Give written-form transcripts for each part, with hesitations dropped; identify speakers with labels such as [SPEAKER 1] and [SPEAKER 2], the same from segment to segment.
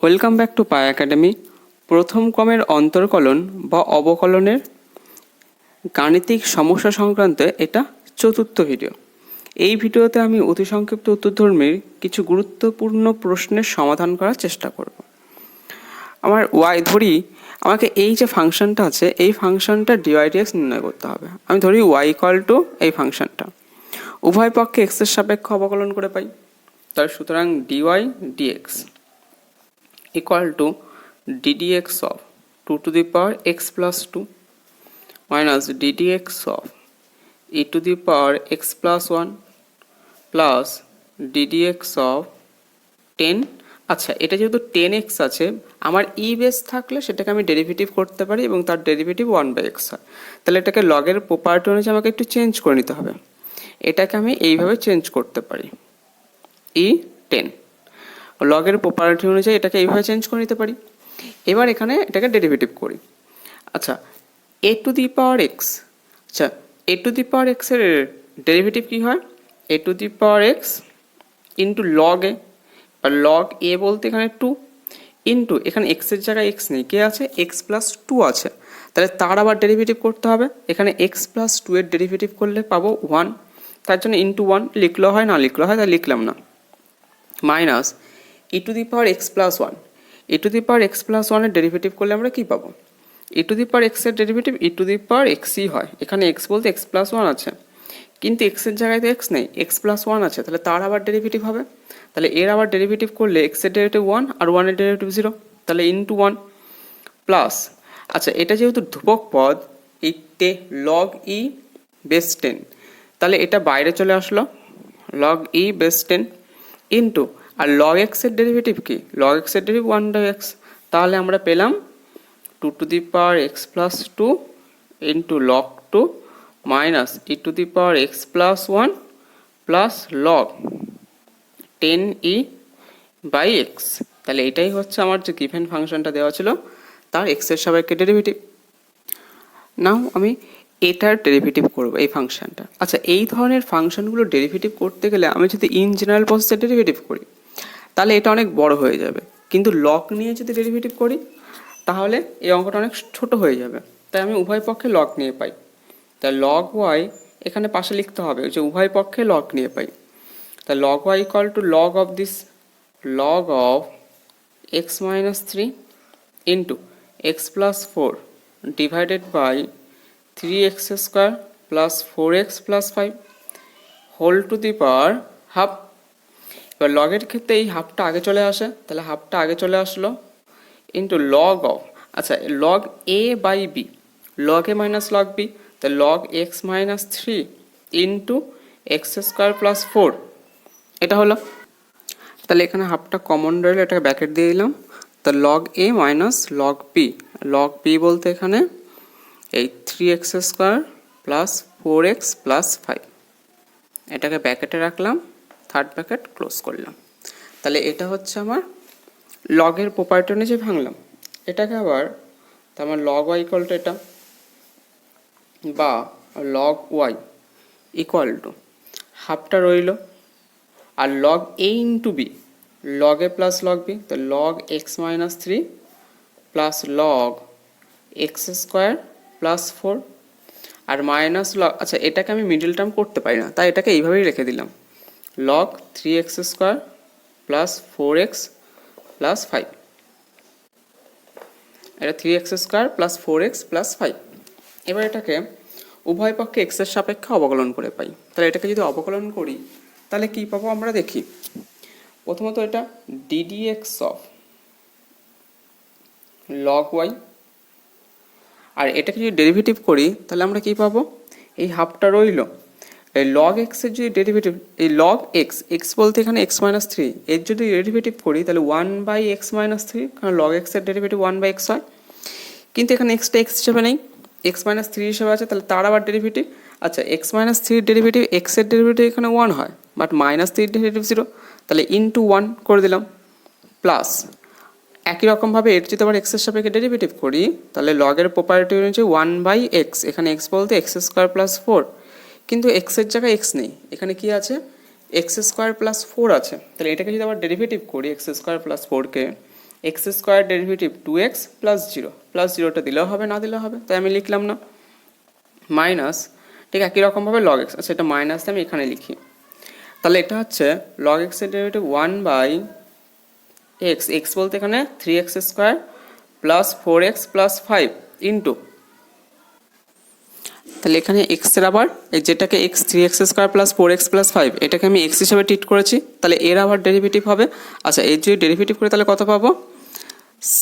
[SPEAKER 1] Welcome back to pi academy. প্রথম ক্রমের অন্তর্কলন বা অবকলনের গাণিতিক সমস্যা সংক্রান্ত এটা চতুর্থ ভিডিও। এই ভিডিওতে আমি অতি সংক্ষিপ্ত উত্তরধর্মীর কিছু গুরুত্বপূর্ণ প্রশ্নের সমাধান করার চেষ্টা করব। আমার ওয়াই ধরি, আমাকে এই যে ফাংশনটা আছে এই ফাংশনটা ডিওয়াইডিএক্স নির্ণয় করতে হবে। আমি ধরি ওয়াই ইকুয়াল টু এই ফাংশনটা, উভয় পক্ষে এক্সের সাপেক্ষে অবকলন করে পাই। তার সুতরাং d y d x equal to ddx of 2 to the power x plus 2 minus ddx of e to the power x plus 1 plus ddx of 10। আচ্ছা, এটা যেহেতু 10x আছে, আমার ই বেস থাকলে সেটাকে আমি ডেরিভেটিভ করতে পারি এবং তার ডেরিভেটিভ 1/x হয়। তাহলে এটাকে লগের প্রপার্টি অনুযায়ী আমাকে একটু চেঞ্জ করে নিতে হবে। এটাকে আমি এইভাবে চেঞ্জ করতে পারি, ই 10 লগের প্রপার্টি অনুযায়ী এটাকে এইভাবে চেঞ্জ করে নিতে পারি। এবার এখানে এটাকে ডেরিভেটিভ করি। আচ্ছা, a to the power x, আচ্ছা a to the power x এর ডেরিভেটিভ কী হয়? A to the power x into log a, আর লগ এ বলতে এখানে 2 ইন্টু এখানে এক্সের জায়গায় এক্স নেই, কে আছে? এক্স প্লাস 2 আছে। তাহলে তার আবার ডেরিভেটিভ করতে হবে। এখানে এক্স প্লাস 2 এর ডেরিভেটিভ করলে পাবো 1, তার জন্য ইন্টু 1 লিখলেও হয়, না লিখলেও হয়, তাই লিখলাম না। Minus e to the power x plus 1, E to the power x plus 1 এর ডেরিভেটিভ করলে আমরা কী পাবো? ই টু দি পাওয়ার এক্স এর ডেরিভেটিভ ই টু দি পাওয়ার এক্সই হয়। এখানে এক্স বলতে এক্স প্লাস 1 আছে, কিন্তু এক্সের জায়গায় তো এক্স নেই, এক্স প্লাস 1 আছে, তাহলে তার আবার ডেরিভেটিভ হবে। তাহলে এর আবার ডেরিভেটিভ করলে এক্সের ডেরিভেটিভ 1 আর 1 এর ডেরিভেটিভ 0, তাহলে ইন্টু 1 প্লাস, আচ্ছা এটা যেহেতু ধ্রুবক পদ, এই লগ ই বেস 10, তাহলে এটা বাইরে চলে আসলো, লগ ই বেস 10 ইন্টু, আর লগ এক্সের ডেরিভেটিভ কি? লগ এক্সের ডেরিভেটিভ 1/x, তাহলে আমরা পেলাম 2 to the power x plus 2 into log 2 minus e to the power x plus 1 plus log 10e by x. তাহলে এটাই হচ্ছে আমার যে গিভেন ফাংশনটা দেওয়া ছিল তার এক্সের সাপেক্ষে ডেরিভেটিভ। নাও আমি এটার ডেরিভেটিভ করব এই ফাংশনটা। আচ্ছা, এই ধরনের ফাংশনগুলো ডেরিভেটিভ করতে গেলে আমি যদি ইন জেনারেল প্রসেসে ডেরিভেটিভ করি তাহলে এটা অনেক বড় হয়ে যাবে, কিন্তু লগ নিয়ে যদি ডেরিভেটিভ করি তাহলে এই অঙ্কটা অনেক ছোট হয়ে যাবে। তাই আমি উভয় পক্ষে লগ নিয়ে পাই। তাই লগ ওয়াই এখানে পাশে লিখতে হবে যে উভয় পক্ষে লগ নিয়ে পাই। তাই log y equal to log of this, log of x minus 3 into x plus 4 divided by 3x square plus 4x plus 5 whole to the power half. এবার লগের ক্ষেত্রে এই হাফটা আগে চলে আসে, তাহলে হাফটা আগে চলে আসলো ইন্টু লগ অফ, আচ্ছা log a by b, log a minus log b, তাহলে log x minus 3 into x square plus 4, এটা হলো। তাহলে এখানে হাফটা কমন রইল, এটাকে ব্র্যাকেট দিয়ে দিলাম। তা log a minus log b, log b বলতে এখানে এই 3x square plus 4x plus 5, এটাকে ব্র্যাকেটে রাখলাম, থার্ড ব্র্যাকেট ক্লোজ করলাম। তাহলে এটা হচ্ছে আমার লগের প্রপার্টি অনুযায়ী ভাঙলাম। এটাকে আবার তার আমার লগ ওয়াই ইকুয়াল টু এটা, বা লগ ওয়াই ইকুয়াল টু হাফটা রইল, আর লগ এ ইন্টু বি, লগ এ প্লাস লগ বি, তো log x minus 3 plus log x square plus 4 আর মাইনাস লগ, আচ্ছা এটাকে আমি মিডল টার্ম করতে পারি না, তাই এটাকে এইভাবেই রেখে দিলাম, log 3x square plus 4x plus 5, এটা 3x square plus 4x plus 5। এবার এটাকে উভয় পক্ষে এক্সের সাপেক্ষে অবকলন করে পাই। তাহলে এটাকে যদি অবকলন করি তাহলে কী পাবো আমরা দেখি। প্রথমত এটা ddx অফ লগ ওয়াই, আর এটাকে যদি ডেরিভেটিভ করি তাহলে আমরা কী পাবো? এই হাফটা রইল, এই লগ এক্সের যদি ডেরিভেটিভ, এই লগ এক্স, এক্স বলতে এখানে এক্স মাইনাস 3, এর যদি ডেরিভেটিভ করি তাহলে 1/x মাইনাস 3, কারণ লগ এক্সের ডেরিভেটিভ 1/x হয়, কিন্তু এখানে এক্সটা এক্স হিসেবে নেই, এক্স মাইনাস 3 হিসেবে আছে, তাহলে তার আবার ডেরিভেটিভ, আচ্ছা এক্স মাইনাস 3 ডেরিভেটিভ, এক্সের ডেরিভেটিভ এখানে 1 হয়, বাট মাইনাস 3 ডেরিভেটিভ 0, তাহলে ইন্টু 1 করে দিলাম, প্লাস একই রকমভাবে এর যদি আবার এক্সের সাপেক্ষে ডেরিভেটিভ করি তাহলে লগের প্রপার্টি হচ্ছে 1/x, এখানে এক্স বলতে এক্স স্কোয়ার প্লাস 4, কিন্তু এক্সের জায়গায় এক্স নেই, এখানে কি আছে? এক্স স্কোয়ার প্লাস 4 আছে। তাহলে এটাকে যদি আবার ডেরিভেটিভ করি এক্স স্কোয়ার প্লাস 4কে, x square derivative 2x plus zero, plus জিরোটা দিলেও হবে না দিলেও হবে, তাই আমি লিখলাম না। মাইনাস, ঠিক একই রকমভাবে লগ এক্স, আচ্ছা এটা মাইনাস আমি এখানে লিখি। তাহলে এটা হচ্ছে লগ এক্সের ডেরিভেটিভ 1/x, এক্স বলতে এখানে 3x square plus 4x plus 5 into, তাহলে এখানে এক্সের আবার যেটাকে x 3x square plus 4x plus 5 এটাকে আমি এক্স হিসাবে ট্রিট করেছি, তাহলে এর আবার ডেরিভেটিভ হবে। আচ্ছা এর যদি ডেরিভেটিভ করে তাহলে কত পাবো,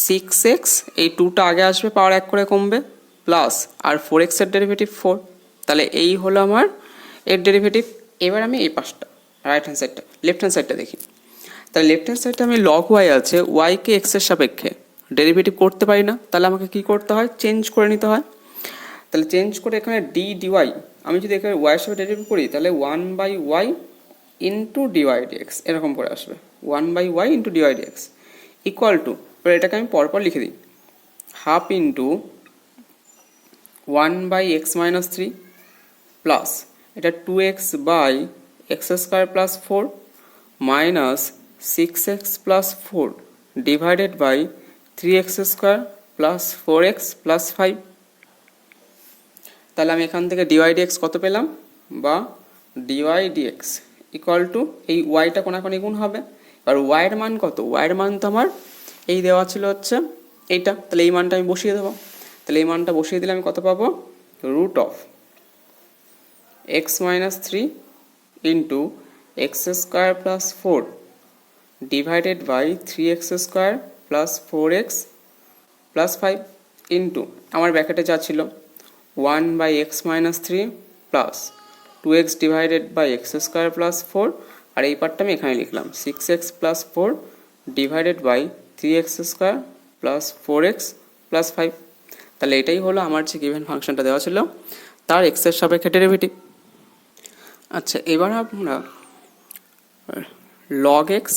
[SPEAKER 1] 6x, এই 2টা আগে আসবে পাওয়ার 1 করে কমবে, প্লাস আর 4x এর ডেরিভেটিভ 4, তাহলে এই হলো আমার এর ডেরিভেটিভ। এবার আমি এই পাশটা রাইট হ্যান্ড সাইডটা, লেফট হ্যান্ড সাইডটা দেখি। তাহলে লেফট হ্যান্ড সাইডটা আমি লগ ওয়াই আছে, ওয়াইকে এক্সের সাপেক্ষে ডেরিভেটিভ করতে পারি না, তাহলে আমাকে কি করতে হয়, চেঞ্জ করে নিতে হয়। তাহলে চেঞ্জ করে এখানে ডি ডিওয়াই, আমি যদি এখানে ওয়াইয়ের সাথে ডেরিভেটিভ করি তাহলে 1/y ইন্টু ডিওয়াই ডিএক্স এরকম করে আসবে, 1/y into d y d x equal to, এবার এটাকে আমি পরপর লিখে দিই, হাফ ইন্টু 1/x-3 প্লাস এটা 2x/x square plus 4 minus 6x plus 4 divided by 3x square plus 4x plus 5। তাহলে আমি এখান থেকে ডিওয়াই ডিএক্স কত পেলাম, বা ডিওয়াই ডিএক্স ইকুয়াল টু, এই ওয়াইটা কোনাকুনি গুণ হবে, আর ওয়াইয়ের মান কত, ওয়াইয়ের মান তো আমার এই দেওয়া ছিল হচ্ছে এইটা, তাহলে এই মানটা আমি বসিয়ে দেবো। তাহলে এই মানটা বসিয়ে দিলে আমি কত পাবো, root of x-3 into x square plus 4 divided by 3x square plus 4x plus 5 into আমার ব্র্যাকেটে যা ছিল 1/x-3 plus 2x divided by x square plus 4, আর এই পার্টটা আমি এখানে লিখলাম 6x plus 4 divided by 3x square plus 4x plus 5। তাহলে এটাই হলো আমার যে গিভেন ফাংশনটা দেওয়া ছিল তার এক্সের সাপেক্ষে ডেরিভেটিভ। আচ্ছা এবার আমরা লগ এক্স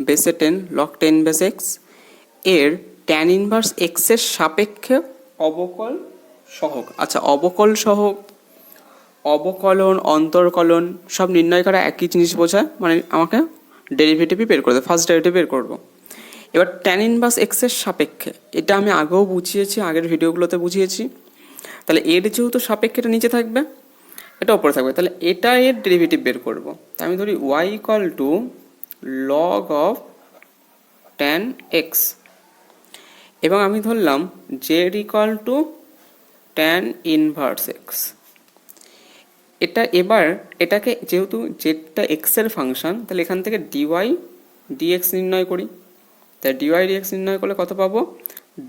[SPEAKER 1] বেসে 10 লগ 10 বেস এক্স এর ট্যান ইনভার্স এক্সের সাপেক্ষে অবকল সহগ, আচ্ছা অবকল সহগ, অবকলন অন্তর্কলন সব নির্ণয় করা একই জিনিস বোঝায়, মানে আমাকে ডেরিভেটিভই বের করতে, ফার্স্ট ডেরিভেটিভ বের করবো। এবার ট্যান ইনভার্স এক্সের সাপেক্ষে, এটা আমি আগেও বুঝিয়েছি, আগের ভিডিওগুলোতে বুঝিয়েছি। তাহলে এর যেহেতু সাপেক্ষে এটা নিচে থাকবে, এটা উপরে থাকবে, তাহলে এটা এর ডেরিভেটিভ বের করবো। তাই আমি ধরি y equal to log of tan x, এবং আমি ধরলাম z equal to tan inverse x. এটা এবার এটাকে যেহেতু জেডটা এক্সের ফাংশন, তাহলে এখান থেকে ডিওয়াই ডিএক্স নির্ণয় করি। তাই ডিওয়াই ডিএক্স নির্ণয় করলে কত পাবো,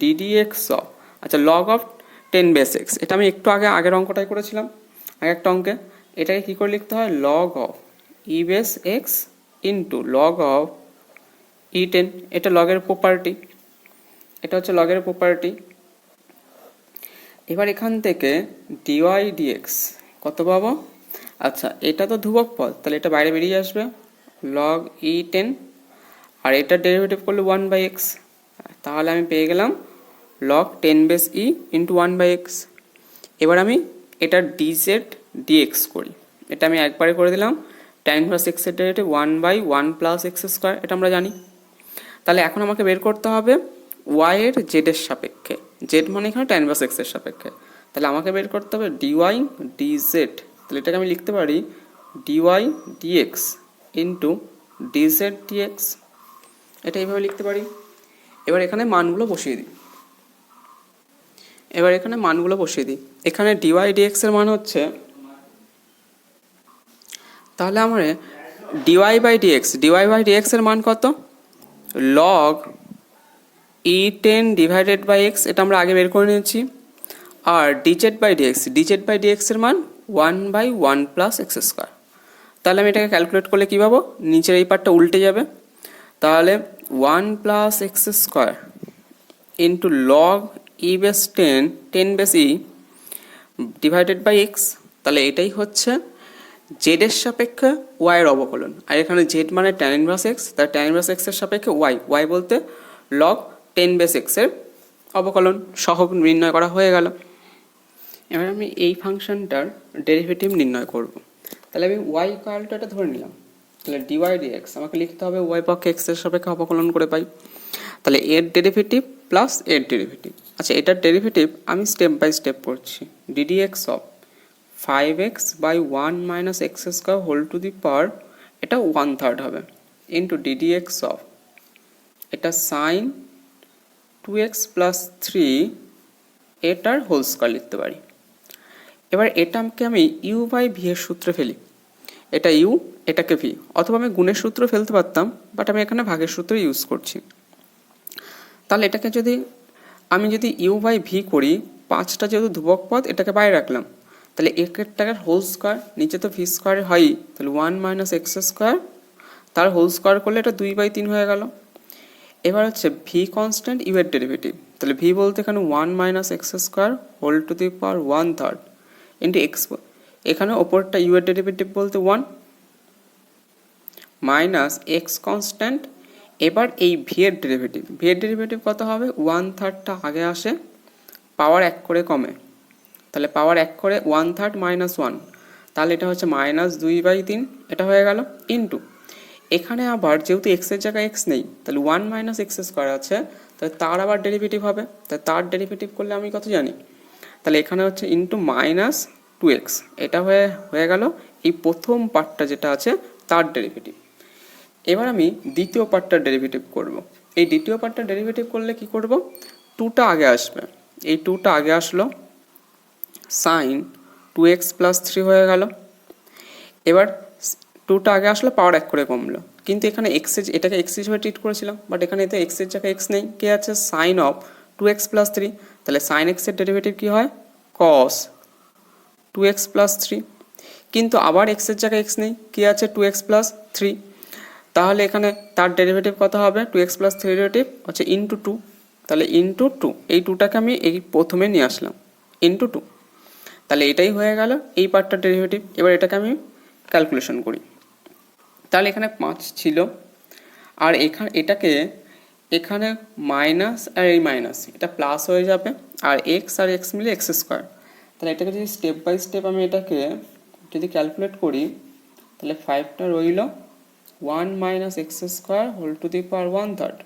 [SPEAKER 1] ডিডিএক্স অফ, আচ্ছা লগ অফ 10 বেস এক্স, এটা আমি একটু আগের অঙ্কটাই করেছিলাম, আগে একটা অঙ্কে। এটাকে কী করে লিখতে হয়, log of E base x into log of E10, এটা লগের প্রপার্টি, এটা হচ্ছে লগের প্রপার্টি। এবার এখান থেকে ডিওয়াই ডিএক্স কত পাবো, আচ্ছা এটা তো ধ্রুবক পদ, তাহলে এটা বাইরে বেরিয়ে আসবে লগ E10, আর এটা ডেরিভেটিভ করলে 1/x, তাহলে আমি পেয়ে গেলাম লগ 10 বেস ই ইন্টু 1/x। এবার আমি এটা ডিজেড ডিএক্স করি, এটা আমি একবারে করে দিলাম, ট্যান ইনভার্স এক্স এর ডেরিভেটিভ 1/1 প্লাস এক্স স্কোয়ার, এটা আমরা জানি। তাহলে এখন আমাকে বের করতে হবে ওয়াই এর জেডের সাপেক্ষে, জেড মানে এখানে ট্যান ইনভার্স এক্স এর সাপেক্ষে, তাহলে আমাকে বের করতে হবে ডিওয়াই ডিজেড, তাহলে এটাকে আমি লিখতে পারি d y d x into d z d x, এটা এইভাবে লিখতে পারি। এবার এখানে মানগুলো বসিয়ে দিই, এখানে ডিওয়াই ডিএক্স এর মান হচ্ছে, তাহলে আমার ডিওয়াই বাই ডিএক্স এর মান কত, log E10 divided by x, এটা আমরা আগে বের করে নিয়েছি, আর ডিজেড বাই ডিএক্স এর মান 1/1 প্লাস এক্স স্কোয়ার। তাহলে আমি এটাকে ক্যালকুলেট করলে কী পাবো, নিচের এই পার্টটা উল্টে যাবে, তাহলে 1 plus x square into log e base 10 base e divided by x, তাহলে এটাই হচ্ছে জেডের সাপেক্ষে ওয়াইয়ের অবকলন, আর এখানে জেড মানে ট্যান ইনভার্স এক্স, তার ট্যান ইনভার্স এক্সের সাপেক্ষে ওয়াই বলতে লগ 10 বেস এক্সের অবকলন সহগ নির্ণয় করা হয়ে গেল। এবার আমি এই ফাংশনটার ডেরিভেটিভ নির্ণয় করব, তাহলে আমি ওয়াই ইকুয়ালটা এটা ধরে নিলাম, তাহলে ডিওয়াই ডিএক্স আমাকে লিখতে হবে ওয়াই পক্ষে এক্সের সাপেক্ষে অবকলন করে পাই, তাহলে এর ডেরিভেটিভ প্লাস এর ডেরিভেটিভ। আচ্ছা, এটার ডেরিভেটিভ আমি স্টেপ বাই স্টেপ করছি। D d x of 5x by 1 minus x square whole to the power, এটা 1/3 হবে, ইন্টু ডিডিএক্স অফ এটা সাইন 2x প্লাস 3 এটার হোল স্কোয়ার লিখতে পারি। এবার এটাকে আমি ইউ বাই ভি এর সূত্রে ফেলি। এটা ইউ, এটাকে ভি, অথবা আমি গুণের সূত্র ফেলতে পারতাম, বাট আমি এখানে ভাগের সূত্র ইউজ করছি। তাহলে এটাকে আমি যদি ইউ বাই ভি করি, 5টা যেহেতু ধ্রুবক পদ, এটাকে বাইরে রাখলাম, তাহলে একটার হোল স্কোয়ার, নিচে তো ভি স্কোয়ার হয়ই, তাহলে 1 মাইনাস এক্স স্কোয়ার, তার হোল স্কোয়ার করলে এটা 2/3 হয়ে গেল। এবার হচ্ছে ভি কনস্ট্যান্ট, ইউ এর ডেরিভেটিভ, তাহলে ভি বলতে এখানে 1 minus x square whole to the power 1/3 into x, এখানে ওপরটা ইউ এর ডেরিভেটিভ বলতে 1 মাইনাস এক্স কনস্ট্যান্ট। এবার এই ভি এর ডেরিভেটিভ কত হবে? 1/3টা আগে আসে, পাওয়ার 1 করে কমে, তাহলে পাওয়ার 1 করে 1/3 মাইনাস 1, তাহলে এটা হচ্ছে মাইনাস 2/3, এটা হয়ে গেল, ইন্টু এখানে আবার যেহেতু এক্সের জায়গায় এক্স নেই, তাহলে 1 মাইনাস এক্স স্কোয়ার আছে, তাহলে তার আবার ডেরিভেটিভ হবে, তাহলে তার ডেরিভেটিভ করলে আমি কত জানি, তাহলে এখানে হচ্ছে ইন্টু মাইনাস 2x, এটা হয়ে গেল এই প্রথম পার্টটা যেটা আছে তার ডেরিভেটিভ। এবার আমি দ্বিতীয় পার্টটার ডেরিভেটিভ করব। এই দ্বিতীয় পার্টটার ডেরিভেটিভ করলে কি করব, 2টা আগে আসবে, এই 2টা আগে আসলো, সাইন 2x প্লাস 3 হয়ে গেল। এবার 2টা আগে আসলো, পাওয়ার 1 করে কমলো, কিন্তু এখানে এটাকে এক্স হিসেবে ট্রিট করেছিলাম, বাট এখানে এতে এক্সের জায়গায় এক্স নেই, কে আছে, সাইন অফ 2x প্লাস 3, তাহলে সাইন এক্সের ডেরিভেটিভ কী হয়, কস 2x প্লাস 3, কিন্তু আবার এক্সের জায়গায় এক্স নেই, কে আছে, 2x প্লাস 3, তাহলে এখানে তার ডেরিভেটিভ কত হবে, 2x প্লাস 3 ডেরিভেটিভ হচ্ছে ইন্টু 2, তাহলে ইন্টু 2, এই 2টাকে আমি এই প্রথমে নিয়ে আসলাম, ইন্টু 2, তাহলে এটাই হয়ে গেল এই পার্টটার ডেরিভেটিভ। এবার এটাকে আমি ক্যালকুলেশন করি, তাহলে এখানে 5 ছিল, আর এখানে মাইনাস আর এই মাইনাস, এটা প্লাস হয়ে যাবে, আর এক্স আর এক্স মিলে এক্স স্কোয়ার, তাহলে এটাকে যদি স্টেপ বাই স্টেপ আমি এটাকে যদি ক্যালকুলেট করি, তাহলে 5টা রইল 1 minus x square whole to the power 1/3।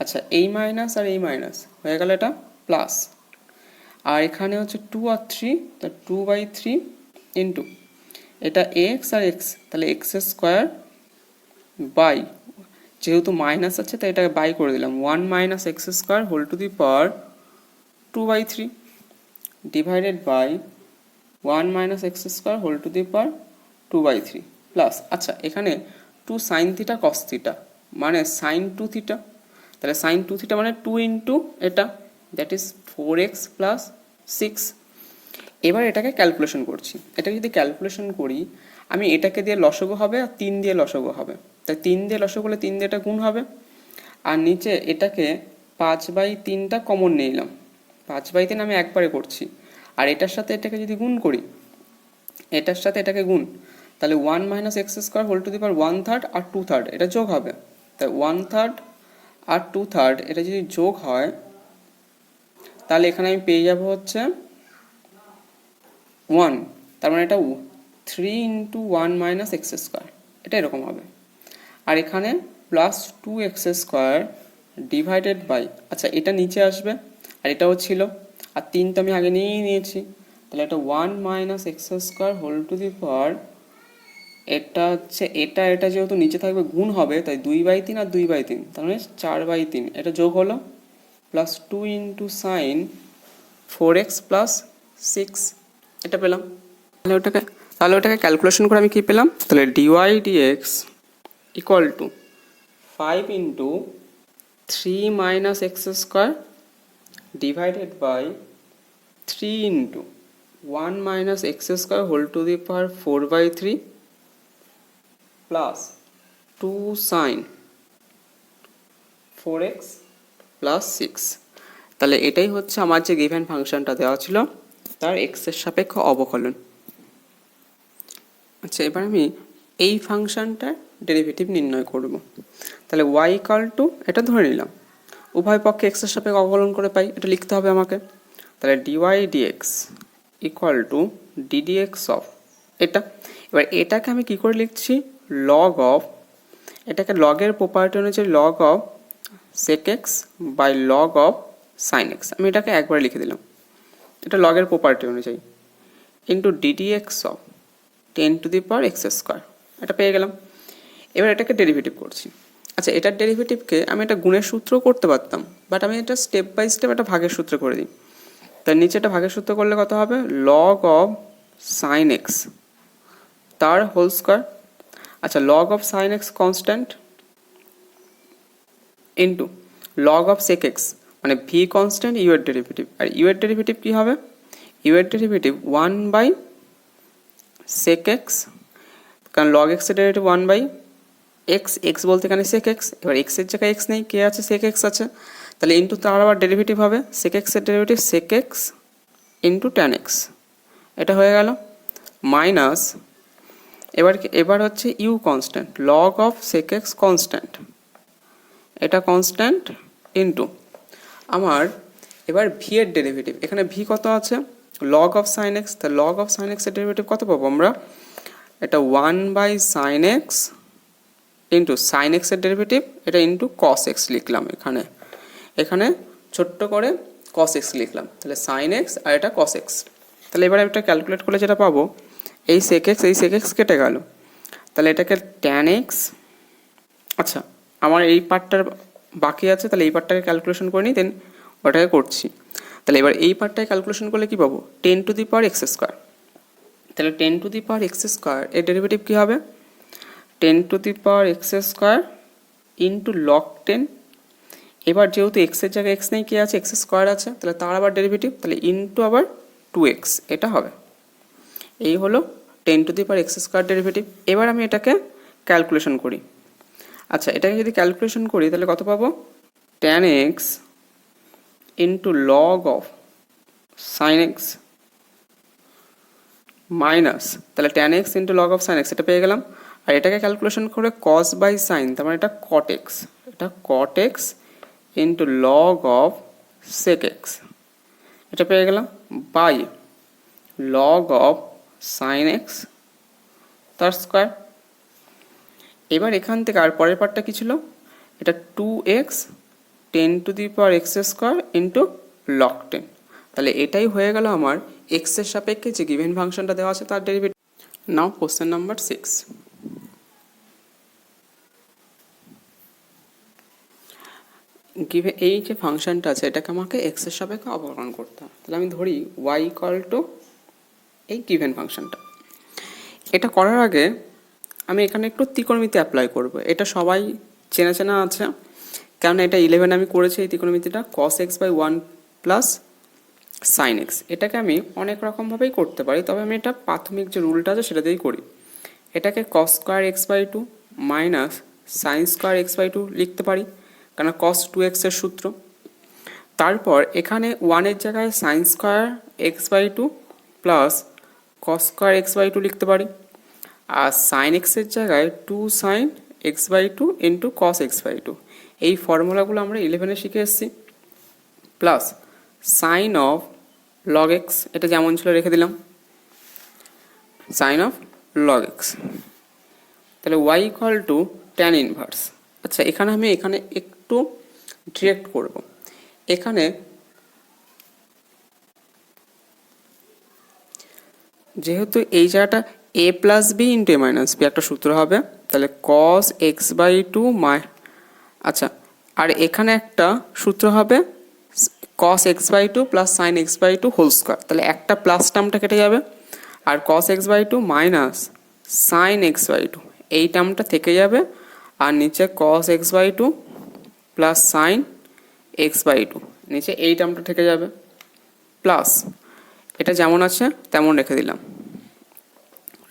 [SPEAKER 1] আচ্ছা, এই মাইনাস আর এই মাইনাস হয়ে গেল এটা প্লাস, আর এখানে হচ্ছে 2 আর 3, তা 2/3 ইন্টু এটা এক্স আর এক্স, তাহলে এক্স স্কোয়ার বাই, যেহেতু মাইনাস আছে তাই এটাকে বাই করে দিলাম, 1 minus x square whole to the power 2/3 divided by 1 minus x square whole to the power 2/3 plus, আচ্ছা এখানে 2 সাইন থিটা কস থিটা মানে সাইন 2 থিটা, তাহলে সাইন 2 থিটা মানে 2 ইন্টু এটা, দ্যাট ইজ 4x প্লাস 6। এবার এটাকে ক্যালকুলেশন করছি, এটাকে যদি ক্যালকুলেশন করি, আমি এটাকে দিয়ে লসগু হবে আর 3 দিয়ে লসগু হবে, তাই 3 দিয়ে লসগু হলে 3 দিয়ে এটা গুণ হবে, আর নিচে এটাকে 5/3টা কমন নিলাম, 5/3 আমি একবারে করছি, আর এটার সাথে এটাকে যদি গুণ করি, এটার সাথে এটাকে গুণ, তাহলে 1 minus x square whole to the power 1/3 আর 2/3 এটা যোগ হবে, তাই 1/3 আর 2/3 এটা যদি যোগ হয়, তাহলে এখানে আমি পেয়ে যাব হচ্ছে 1, তার মানে এটা 3 ইন্টু 1 মাইনাস এক্স স্কোয়ার, এটা এরকম হবে, আর এখানে plus 2x square divided by, আচ্ছা এটা নিচে আসবে, আর এটাও ছিল, আর 3 তো আমি আগে নিয়েই নিয়েছি, তাহলে এটা 1 minus x square whole to the power, এটা হচ্ছে এটা যেহেতু নিচে থাকবে গুণ হবে, তাই 2/3 আর 2/3, তার মানে 4/3, এটা যোগ হলো, plus 2 into sign 4x plus 6, এটা পেলাম। তাহলে ওটাকে ক্যালকুলেশন করে আমি কি পেলাম, তাহলে d y d x equal to 5 into 3 minus x square divided by 3 into 1 minus x square whole to the power 4/3 plus 2 sine 4x plus 6, তাহলে এটাই হচ্ছে আমার যে গিভেন ফাংশনটা দেওয়া ছিল তার এক্সের সাপেক্ষ অবকলন। আচ্ছা, এবার আমি এই ফাংশনটার ডেরিভেটিভ নির্ণয় করব, তাহলে y ইকুয়াল টু, এটা ধরে নিলাম উভয় পক্ষে এক্সের সাপেক্ষে অবকলন করে পাই, এটা লিখতে হবে আমাকে, তাহলে d y d x equal to d d x of এটা, এবার এটাকে আমি কি করে লিখছি, লগ অফ, এটাকে লগের প্রপার্টি অনুযায়ী log of sec x by log of sin x। আমি এটাকে একবার লিখে দিলাম, এটা লগের প্রপার্টি অনুযায়ী, ইন্টু ddx অফ 10⁻x², এটা পেয়ে গেলাম। এবার এটাকে ডেরিভেটিভ করছি। আচ্ছা, এটার ডেরিভেটিভকে আমি এটা গুণের সূত্র করতে পারতাম, বাট আমি এটা স্টেপ বাই স্টেপ একটা ভাগের সূত্র করে দিই। তার নিচে একটা ভাগের সূত্র করলে কত হবে, log অফ sin x তার হোল স্কোয়ার। আচ্ছা, log of sin x constant into log of sec x, মানে v কনস্ট্যান্ট, ইউ এর ডেরিভেটিভ। আর ইউ এর ডেরিভেটিভ কী হবে, ইউ এর ডেরিভেটিভ 1/sec x, কারণ log x এর ডেরিভেটিভ 1/x, x বলতে এখানে sec x। এবার x এর জায়গায় x নেই, কে আছে, sec x আছে, তাহলে ইন্টু তার আবার ডেরিভেটিভ হবে sec x এর derivative sec x into tan x, এটা হয়ে গেল। মাইনাস এবার হচ্ছে u constant, log of sec x constant, এটা কনস্ট্যান্ট ইন্টু আমার এবার ভি এর ডেরিভেটিভ, এখানে ভি কত আছে, log অফ sin x, তা log অফ sin x এর ডেরিভেটিভ কত পাবো আমরা, এটা 1/sin x into sin x এর ডেরিভেটিভ, এটা ইন্টু cos x লিখলাম, এখানে ছোট্ট করে cos x লিখলাম, তাহলে sin x আর এটা cos x। তাহলে এবার এটা ক্যালকুলেট করলে যেটা পাবো, এই sec x কেটে গেল, তাহলে এটাকে tan x। আচ্ছা, আমার এই পার্টটার বাকি আছে, তাহলে এই পার্টটাকে ক্যালকুলেশন করে নিই, দেন ওটাকে করছি। তাহলে এবার এই পার্টটাকে ক্যালকুলেশন করলে কি পাবো, 10⁻x²। তাহলে 10⁻x² এর ডেরিভেটিভ কী হবে, 10⁻x² ইন্টু log 10। এবার যেহেতু x এর জায়গায় x নেই, কে আছে, x² আছে, তাহলে তার আবার ডেরিভেটিভ, তাহলে ইন্টু আবার 2x, এটা হবে। এই হলো 10⁻x² ডেরিভেটিভ। এবার আমি এটাকে ক্যালকুলেশন করি। আচ্ছা, এটাকে যদি ক্যালকুলেশন করি তাহলে কত পাবো, tan x into log of sin x minus, তাহলে tan x into log of sin x, এটা পেয়ে গেলাম। আর এটাকে ক্যালকুলেশন করে cos বাই sin, তার মানে এটা cot x, এটা cot x into log of sec x, এটা পেয়ে গেলাম, by log of sin x তার স্কোয়ার। এবার এখান থেকে আর পরের পার্টটা কী ছিল, এটা 2x 10⁻x² ইন্টু log 10। তাহলে এটাই হয়ে গেল আমার x এর সাপেক্ষে যে গিভেন ফাংশনটা দেওয়া আছে তার derivative. Now question number 6। Given এই যে ফাংশনটা আছে এটাকে আমাকে x এর সাপেক্ষে অবকলন করতে হবে। তাহলে আমি ধরি y = এই গিভেন ফাংশনটা। এটা করার আগে আমি এখানে একটু ত্রিকোণমিতি অ্যাপ্লাই করব। এটা সবাই চেনা আছে, কারণ এটা 11 আমি করেছি এই ত্রিকোণমিতিটা, cos x/1 plus sin x। এটাকে আমি অনেক রকমভাবেই করতে পারি, তবে আমি এটা প্রাথমিক যে রুলটা আছে সেটা দিয়েই করি। এটাকে cos² x/2 minus sin² x/2 লিখতে পারি, কারণ cos 2x এর সূত্র। তারপর এখানে 1 এর জায়গায় sin² x/2 plus cos² x/2 লিখতে পারি, আর sin x এর জায়গায় 2 sin x/2 into cos x/2। এই ফর্মুলাগুলো আমরা 11-এ শিখে এসেছি। Plus sine of log x, এটা যেমন ছিল রেখে দিলাম, সাইন অফ log x। তাহলে y = tan ইনভার্স। আচ্ছা, এখানে আমি একটু ডিরেক্ট করব। এখানে যেহেতু এই জায়গাটা a plus b into a minus b একটা সূত্র হবে, তাহলে cos x/2 আচ্ছা, আর এখানে একটা সূত্র হবে cos x/2 plus sin x/2 whole square. তাহলে একটা প্লাস টার্মটা কেটে যাবে, আর cos x/2 minus sin x/2 এই টার্মটা থেকে যাবে, আর নিচে cos x/2 plus sin x/2 নিচে এই টার্মটা থেকে যাবে, প্লাস এটা যেমন আছে তেমন রেখে দিলাম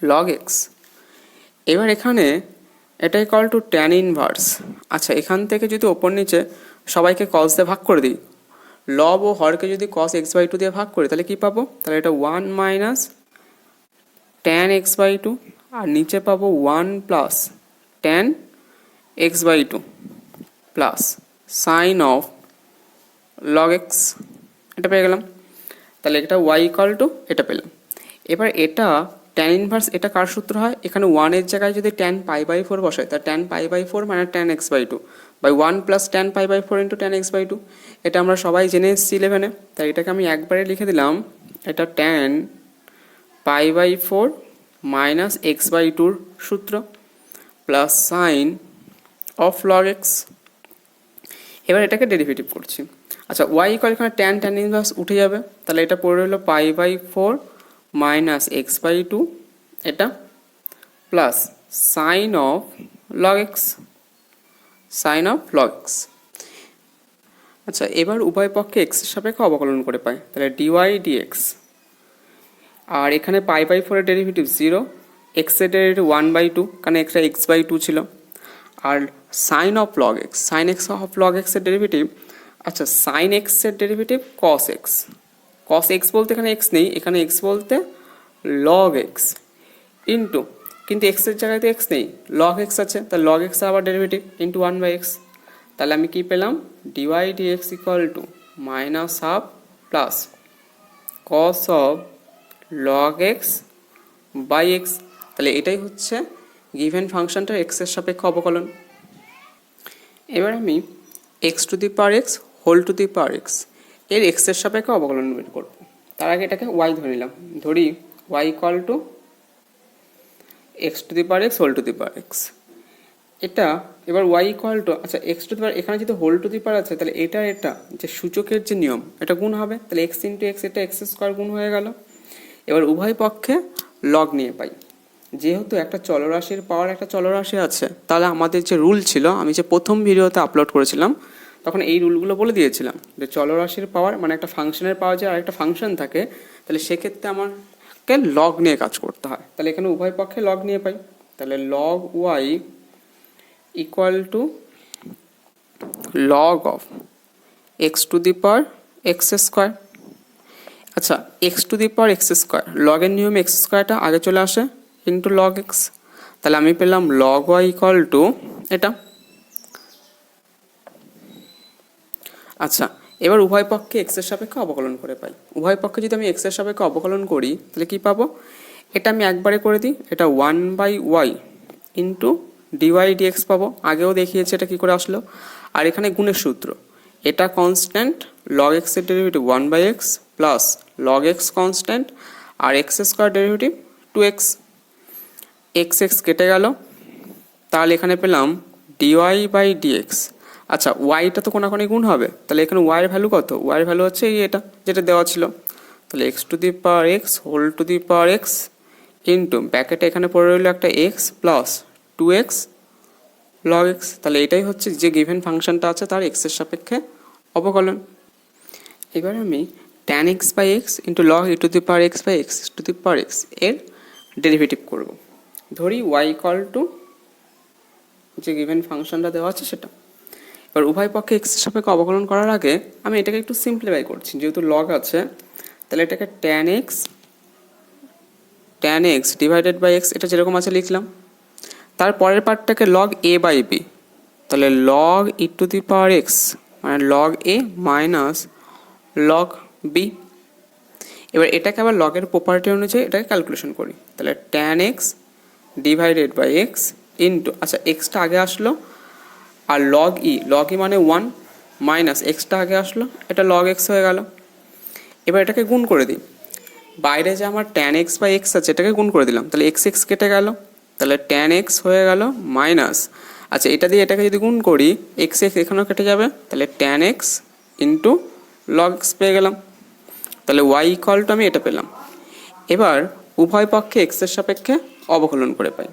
[SPEAKER 1] log x। এবার এখানে এটা = tan ইনভার্স। আচ্ছা, এখান থেকে যদি ওপর নিচে সবাইকে cos দিয়ে ভাগ করে দিই, লব ও হরকে যদি cos x/2 দিয়ে ভাগ করি তাহলে কি পাবো, তাহলে এটা 1 মাইনাস tan x/2, আর নিচে পাবো 1 plus tan x/2 plus sine of log x, এটা পেয়ে গেলাম। তাহলে এটা y = এটা পেলাম। এবার এটা tan ইনভার্স, এটা কার সূত্র হয়, এখানে 1 এর জায়গায় যদি tan π/4 বসাই তা tan π/4 মানে tan x/2, by 1 plus tan pi by 4 into tan x by 2। এটা আমরা সবাই জেনে এসেছি 11-এ, তাই এটাকে আমি একবারে লিখে দিলাম। এটা tan pi by 4 minus x by 2-র সূত্র plus sine of log x. এবার এটাকে ডেরিভেটিভ করছি। আচ্ছা, ওয়াই ইকুয়াল এখানে ট্যান ইনভার্স উঠে যাবে, তাহলে এটা পড়ে রইল pi by 4 minus x by 2, এটা plus sine of log x, sine of log x. আচ্ছা, এবার উভয় পক্ষে এক্সের সাপেক্ষে অবকলন করে পাই, তাহলে ডিওয়াই ডিএক্স। আর এখানে পাই বাই 4-এর ডেরিভেটিভ 0, এক্সের ডেরিভেটিভ 1/2, কারণ এক্সটা এক্স বাই 2 ছিল। আর sine of log x, sine x of log এক্সের ডেরিভেটিভ, আচ্ছা সাইন এক্সের derivative cos x. Cos x বলতে এখানে এক্স নেই, এখানে এক্স বলতে লগ এক্স ইন্টু, কিন্তু এক্সের জায়গায় তো এক্স নেই, লগ এক্স আছে, তাহলে লগ এক্স আবার ডেরিভেটিভ ইন্টু 1/x। তাহলে আমি কি পেলাম, d y d x equal to minus half plus cos of log x by x. তাহলে এটাই হচ্ছে গিভেন ফাংশনটার এক্সের সাপেক্ষে অবকলন। এবার আমি x to the power x whole to the power x এর এক্সের সাপেক্ষে অবকলন বের করব। তার আগে এটাকে ওয়াই ধরে নিলাম, ধরি y equal to x to the power x whole to the power x. এটা এবার ওয়াই ইকুয়াল টু, আচ্ছা এক্স টু দি পাওয়ার, এখানে যদি হোল টু দি পাওয়ার আছে তাহলে এটা যে সূচকের যে নিয়ম এটা গুণ হবে, তাহলে এক্স ইন্টু এক্স, এটা এক্স স্কোয়ার গুণ হয়ে গেল। এবার উভয় পক্ষে লগ নিয়ে পাই, যেহেতু একটা চলরাশির পাওয়ার একটা চলরাশি আছে, তাহলে আমাদের যে রুল ছিল, আমি যে প্রথম ভিডিওতে আপলোড করেছিলাম তখন এই রুলগুলো বলে দিয়েছিলাম যে চলরাশির পাওয়ার মানে একটা ফাংশনের পাওয়ার যে আরেকটা ফাংশন থাকে, তাহলে সেক্ষেত্রে আমাকে লগ নিয়ে কাজ করতে হয়। তাহলে এখানে উভয় পক্ষে লগ নিয়ে পাই, তাহলে log y equal to log of x to the power x square. আচ্ছা, x to the power x square, লগের নিয়মে এক্স স্কোয়ারটা আগে চলে আসে ইন্টু লগ এক্স, তাহলে আমি পেলাম লগ ওয়াই ইকুয়াল টু এটা। আচ্ছা, এবার উভয় পক্ষে এক্সের সাপেক্ষে অবকলন করে পাই। উভয় পক্ষে যদি আমি এক্সের সাপেক্ষে অবকলন করি তাহলে কি পাবো, এটা আমি একবারে করে দিই, এটা 1/y ইন্টু ডিওয়াই ডিএক্স পাবো, আগেও দেখিয়েছি এটা কী করে আসলো। আর এখানে গুণের সূত্র, এটা কনস্ট্যান্ট, লগ এক্সের derivative 1/x plus log x constant, আর x square derivative 2x, x x কেটে গেল, তাহলে এখানে পেলাম ডিওয়াই বাই ডিএক্স। আচ্ছা, ওয়াইটা তো কোনাকুনি গুণ হবে, তাহলে এখানে ওয়াইয়ের ভ্যালু কত, ওয়াইয়ের ভ্যালু হচ্ছে এই এটা যেটা দেওয়া ছিল, তাহলে x to the power x whole to the power x into ব্যাকেটে এখানে পড়ে রইল একটা x plus 2x log x. তাহলে এটাই হচ্ছে যে গিভেন ফাংশনটা আছে তার এক্সের সাপেক্ষে অবকলন। এবার আমি tan x by x into log e to the power x by x to the power x এর ডেরিভেটিভ করব। ধরি ওয়াই ইকুয়াল টু যে গিভেন ফাংশনটা দেওয়া আছে সেটা। এবার উভয় পক্ষে এক্সের সাপেক্ষে অবকলন করার আগে আমি এটাকে একটু সিম্পলিফাই করছি, যেহেতু লগ আছে তাহলে এটাকে tan x divided by x, এটা যেরকম আছে লিখলাম। তারপরের পার্টটাকে লগ এ বাই বি, তাহলে log e to the power x মানে log a minus log b. এবার এটাকে আবার লগের প্রপার্টি অনুযায়ী এটাকে ক্যালকুলেশন করি, তাহলে tan x divided by x into, আচ্ছা এক্সটা আগে আসলো, আর লগ ই মানে 1 মাইনাস এক্সটা আগে আসলো, এটা লগ এক্স হয়ে গেল। এবার এটাকে গুণ করে দিই, বাইরে যে আমার ট্যান এক্স বাই এক্স আছে এটাকে গুণ করে দিলাম, তাহলে এক্স এক্স কেটে গেল, তাহলে ট্যান এক্স হয়ে গেল মাইনাস, আচ্ছা এটা দিয়ে এটাকে যদি গুণ করি এক্স এক্স এখানেও কেটে যাবে, তাহলে tan x into log x পেয়ে গেলাম, তাহলে ওয়াই ইকুয়াল টু আমি এটা পেলাম। এবার উভয় পক্ষে এক্সের সাপেক্ষে অবকলন করে পাই,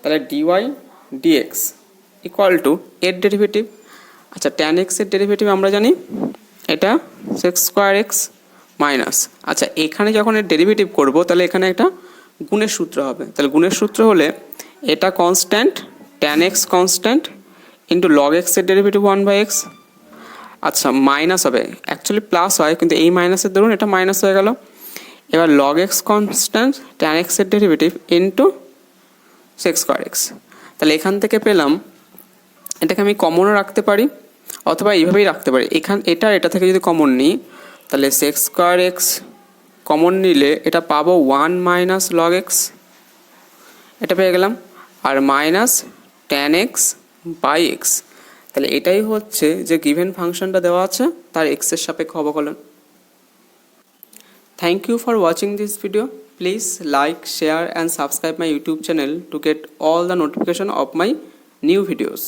[SPEAKER 1] তাহলে ডিওয়াই ডিএক্স ইকুয়াল টু এর ডেরিভেটিভ, আচ্ছা ট্যান এক্সের ডেরিভেটিভ আমরা জানি এটা সেক্স স্কোয়ার এক্স মাইনাস, আচ্ছা এখানে যখন এর ডেরিভেটিভ করব তাহলে এখানে একটা গুণের সূত্র হবে, তাহলে গুণের সূত্র হলে এটা constant, tan x constant into log এক্সের ডেরিভেটিভ 1/x, আচ্ছা মাইনাস হবে, অ্যাকচুয়ালি প্লাস হয় কিন্তু এই মাইনাসের ধরুন এটা মাইনাস হয়ে গেল। এবার লগ এক্স কনস্ট্যান্ট ট্যান এক্সের derivative into sex square x, তাহলে এখান থেকে পেলাম, এটাকে আমি কমনও রাখতে পারি অথবা এইভাবেই রাখতে পারি, এটা থেকে যদি কমন নিই তাহলে সেক্স স্কোয়ার এক্স কমন নিলে এটা পাবো 1 মাইনাস লগ এক্স, এটা পেয়ে গেলাম, আর minus tan x by x, তাহলে এটাই হচ্ছে যে গিভেন ফাংশনটা দেওয়া আছে তার এক্সের সাপেক্ষে অবকলন। Thank you for watching this video. Please like, share and subscribe my YouTube channel to get all the notification of my new videos.